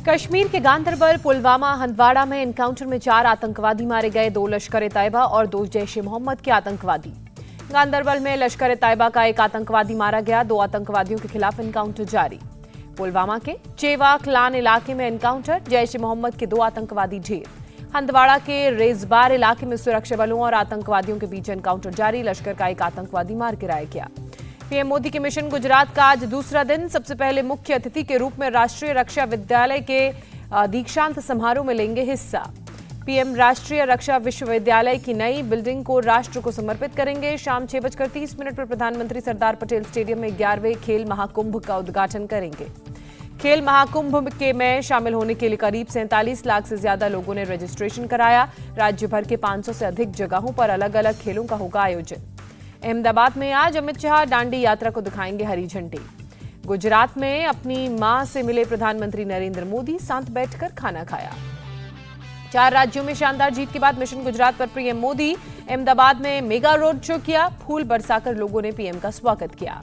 कश्मीर के गांदरबल, पुलवामा, हंदवाड़ा में एनकाउंटर में 4 आतंकवादी मारे गए। 2 लश्कर-ए-तैयबा और 2 जैश-ए-मोहम्मद के आतंकवादी। गांदरबल में लश्कर-ए-तैयबा का एक आतंकवादी मारा गया। 2 आतंकवादियों के खिलाफ एनकाउंटर जारी। पुलवामा के चेवाक लान इलाके में एनकाउंटर, जैश-ए-मोहम्मद के 2 आतंकवादी ढेर। हंदवाड़ा के रेजबार इलाके में सुरक्षा बलों और आतंकवादियों के बीच एनकाउंटर जारी। लश्कर का एक आतंकवादी मार गिराया गया। पीएम मोदी के मिशन गुजरात का आज दूसरा दिन। सबसे पहले मुख्य अतिथि के रूप में राष्ट्रीय रक्षा विद्यालय के दीक्षांत समारोह में लेंगे हिस्सा। पीएम राष्ट्रीय रक्षा विश्वविद्यालय की नई बिल्डिंग को राष्ट्र को समर्पित करेंगे। शाम 6:30 पर प्रधानमंत्री सरदार पटेल स्टेडियम में 11वें खेल महाकुंभ का उद्घाटन करेंगे। खेल महाकुंभ में शामिल होने के लिए करीब 47 लाख से ज्यादा लोगों ने रजिस्ट्रेशन कराया। राज्य भर के 500 से अधिक जगहों पर अलग अलग खेलों का होगा आयोजन। अहमदाबाद में आज अमित शाह दांडी यात्रा को दिखाएंगे हरी झंडी। गुजरात में अपनी मां से मिले प्रधानमंत्री नरेंद्र मोदी, साथ बैठकर खाना खाया। 4 राज्यों में शानदार जीत के बाद मिशन गुजरात पर पीएम मोदी अहमदाबाद में मेगा रोड शो किया। फूल बरसाकर लोगों ने पीएम का स्वागत किया।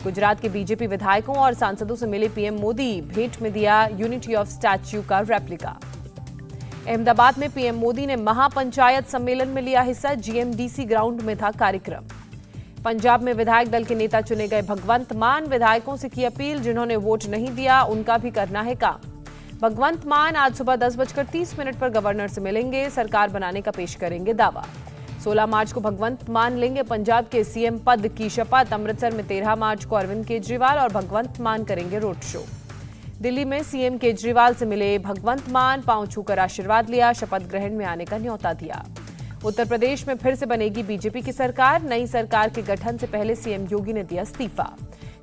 गुजरात के बीजेपी विधायकों और सांसदों से मिले पीएम मोदी, भेंट में दिया यूनिटी ऑफ स्टैच्यू का रेप्लिका। अहमदाबाद में पीएम मोदी ने महापंचायत सम्मेलन में लिया हिस्सा। जीएमडीसी ग्राउंड में था कार्यक्रम। पंजाब में विधायक दल के नेता चुने गए भगवंत मान, विधायकों से की अपील, जिन्होंने वोट नहीं दिया उनका भी करना है काम। भगवंत मान आज सुबह 10:30 पर गवर्नर से मिलेंगे। सरकार बनाने का पेश करेंगे दावा। 16 मार्च को भगवंत मान लेंगे पंजाब के सीएम पद की शपथ। अमृतसर में 13 मार्च को अरविंद केजरीवाल और भगवंत मान करेंगे रोड शो। दिल्ली में सीएम केजरीवाल से मिले भगवंत मान, पांव छूकर आशीर्वाद लिया। शपथ ग्रहण में आने का न्योता दिया। उत्तर प्रदेश में फिर से बनेगी बीजेपी की सरकार। नई सरकार के गठन से पहले सीएम योगी ने दिया इस्तीफा।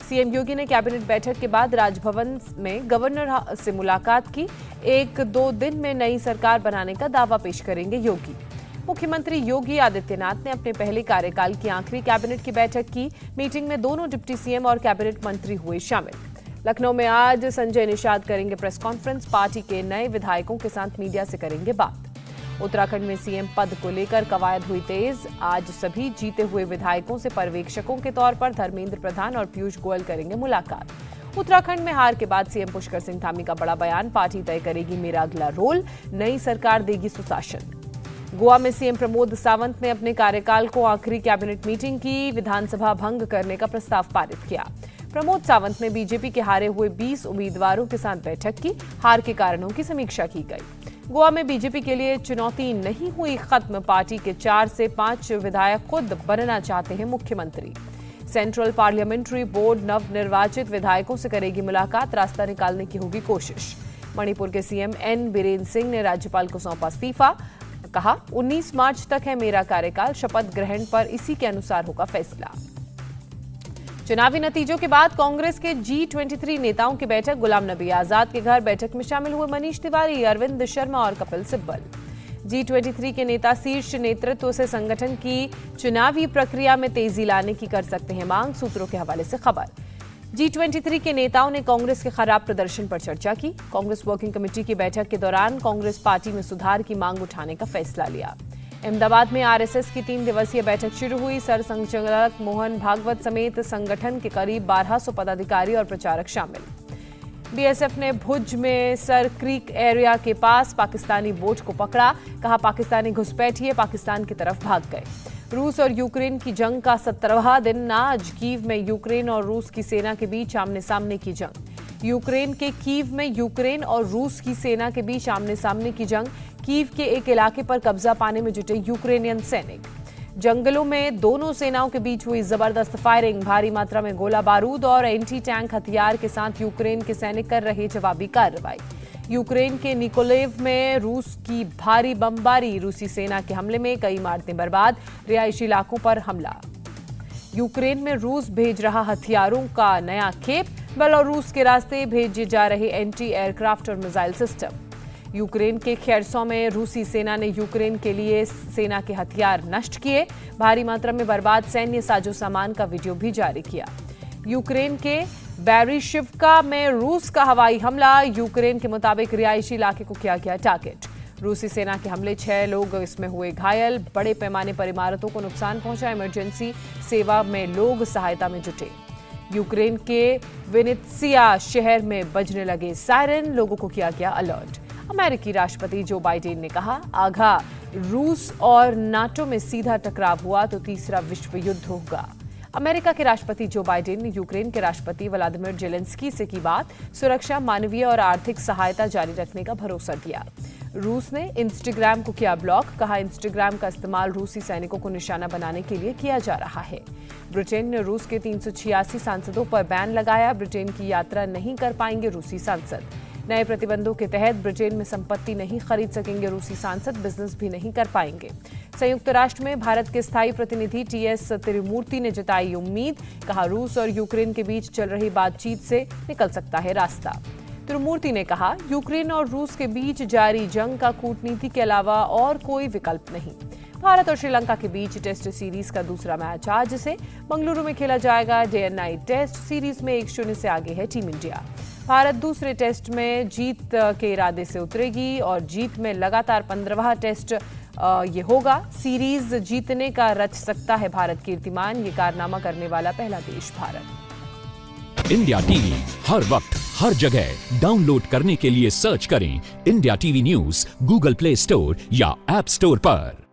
सीएम योगी ने कैबिनेट बैठक के बाद राजभवन में गवर्नर से मुलाकात की। 1-2 दिन में नई सरकार बनाने का दावा पेश करेंगे योगी। मुख्यमंत्री योगी आदित्यनाथ ने अपने पहले कार्यकाल की आखिरी कैबिनेट की बैठक की। मीटिंग में दोनों डिप्टी सीएम और कैबिनेट मंत्री हुए शामिल। लखनऊ में आज संजय निषाद करेंगे प्रेस कॉन्फ्रेंस। पार्टी के नए विधायकों के साथ मीडिया से करेंगे बात। उत्तराखंड में सीएम पद को लेकर कवायद हुई तेज। आज सभी जीते हुए विधायकों से पर्यवेक्षकों के तौर पर धर्मेंद्र प्रधान और पीयूष गोयल करेंगे मुलाकात। उत्तराखंड में हार के बाद सीएम पुष्कर सिंह धामी का बड़ा बयान, पार्टी तय करेगी मेरा अगला रोल, नई सरकार देगी सुशासन। गोवा में सीएम प्रमोद सावंत ने अपने कार्यकाल को आखिरी कैबिनेट मीटिंग की। विधानसभा भंग करने का प्रस्ताव पारित किया। प्रमोद सावंत ने बीजेपी के हारे हुए 20 उम्मीदवारों के साथ बैठक की। हार के कारणों की समीक्षा की गई। गोवा में बीजेपी के लिए चुनौती नहीं हुई खत्म। पार्टी के 4 से 5 विधायक खुद बनना चाहते हैं मुख्यमंत्री। सेंट्रल पार्लियामेंट्री बोर्ड नवनिर्वाचित विधायकों से करेगी मुलाकात। रास्ता निकालने की होगी कोशिश। मणिपुर के सीएम एन बीरेन सिंह ने राज्यपाल को सौंपा इस्तीफा। कहा 19 मार्च तक है मेरा कार्यकाल। शपथ ग्रहण पर इसी के अनुसार होगा फैसला। चुनावी नतीजों के बाद कांग्रेस के G23 नेताओं की बैठक। गुलाम नबी आजाद के घर बैठक में शामिल हुए मनीष तिवारी, अरविंद शर्मा और कपिल सिब्बल। G23 के नेता शीर्ष नेतृत्व से संगठन की चुनावी प्रक्रिया में तेजी लाने की कर सकते हैं मांग। सूत्रों के हवाले से खबर। G23 के नेताओं ने कांग्रेस के खराब प्रदर्शन पर चर्चा की। कांग्रेस वर्किंग कमेटी की बैठक के दौरान कांग्रेस पार्टी में सुधार की मांग उठाने का फैसला लिया। अहमदाबाद में आरएसएस की 3 दिवसीय बैठक शुरू हुई। सरसंघचालक मोहन भागवत समेत संगठन के करीब 1200 पदाधिकारी और प्रचारक शामिल। बीएसएफ ने भुज में सर क्रीक एरिया के पास पाकिस्तानी बोट को पकड़ा। कहा पाकिस्तानी घुसपैठिए पाकिस्तान की तरफ भाग गए। रूस और यूक्रेन की जंग का 17वां दिन आज। कीव में यूक्रेन और रूस की सेना के बीच आमने सामने की जंग। यूक्रेन के कीव में यूक्रेन और रूस की सेना के बीच आमने सामने की जंग। कीव के एक इलाके पर कब्जा पाने में जुटे यूक्रेनियन सैनिक। जंगलों में दोनों सेनाओं के बीच हुई जबरदस्त फायरिंग। भारी मात्रा में गोला बारूद और एंटी टैंक हथियार के साथ यूक्रेन के सैनिक कर रहे जवाबी कार्रवाई। यूक्रेन के निकोलेव में रूस की भारी बमबारी। रूसी सेना के हमले में कई इमारतें बर्बाद। रिहायशी इलाकों पर हमला। यूक्रेन में रूस भेज रहा हथियारों का नया खेप। बेलारूस के रास्ते भेजे जा रहे एंटी एयरक्राफ्ट और मिसाइल सिस्टम। यूक्रेन के खेरसों में रूसी सेना ने यूक्रेन के लिए सेना के हथियार नष्ट किए। भारी मात्रा में बर्बाद सैन्य साजो सामान का वीडियो भी जारी किया। यूक्रेन के बैरिशिवका में रूस का हवाई हमला। यूक्रेन के मुताबिक रिहायशी इलाके को किया गया टारगेट। रूसी सेना के हमले 6 लोग इसमें हुए घायल। बड़े पैमाने पर इमारतों को नुकसान पहुंचा। इमरजेंसी सेवा में लोग सहायता में जुटे। यूक्रेन के विनित्सिया शहर में बजने लगे सायरन, लोगों को किया गया अलर्ट। अमेरिकी राष्ट्रपति जो बाइडेन ने कहा, आगा रूस और नाटो में सीधा टकराव हुआ तो तीसरा विश्व युद्ध होगा। अमेरिका के राष्ट्रपति जो बाइडेन ने यूक्रेन के राष्ट्रपति व्लादिमीर जेलेंस्की से की बात, सुरक्षा, मानवीय और आर्थिक सहायता जारी रखने का भरोसा दिया। रूस ने इंस्टाग्राम को किया ब्लॉक, कहा इंस्टाग्राम का इस्तेमाल रूसी सैनिकों को निशाना बनाने के लिए किया जा रहा है। ब्रिटेन ने रूस के 386 सांसदों पर बैन लगाया, ब्रिटेन की यात्रा नहीं कर पाएंगे रूसी सांसद। नए प्रतिबंधों के तहत ब्रिटेन में संपत्ति नहीं खरीद सकेंगे रूसी सांसद, बिजनेस भी नहीं कर पाएंगे। संयुक्त राष्ट्र में भारत के स्थायी प्रतिनिधि टीएस तिरुमूर्ति ने जताई उम्मीद, कहा रूस और यूक्रेन के बीच चल रही बातचीत से निकल सकता है रास्ता। तिरुमूर्ति ने कहा, यूक्रेन और रूस के बीच जारी जंग का कूटनीति के अलावा और कोई विकल्प नहीं। भारत और श्रीलंका के बीच टेस्ट सीरीज का दूसरा मैच आज से बेंगलुरु में खेला जाएगा। Day and night test series में 1-0 से आगे है टीम इंडिया। भारत दूसरे टेस्ट में जीत के इरादे से उतरेगी और जीत में लगातार 15वां टेस्ट ये होगा। सीरीज जीतने का रच सकता है भारत कीर्तिमान, ये कारनामा करने वाला पहला देश भारत। इंडिया टीवी हर वक्त हर जगह डाउनलोड करने के लिए सर्च करें India TV news Google play store या ऐप स्टोर पर।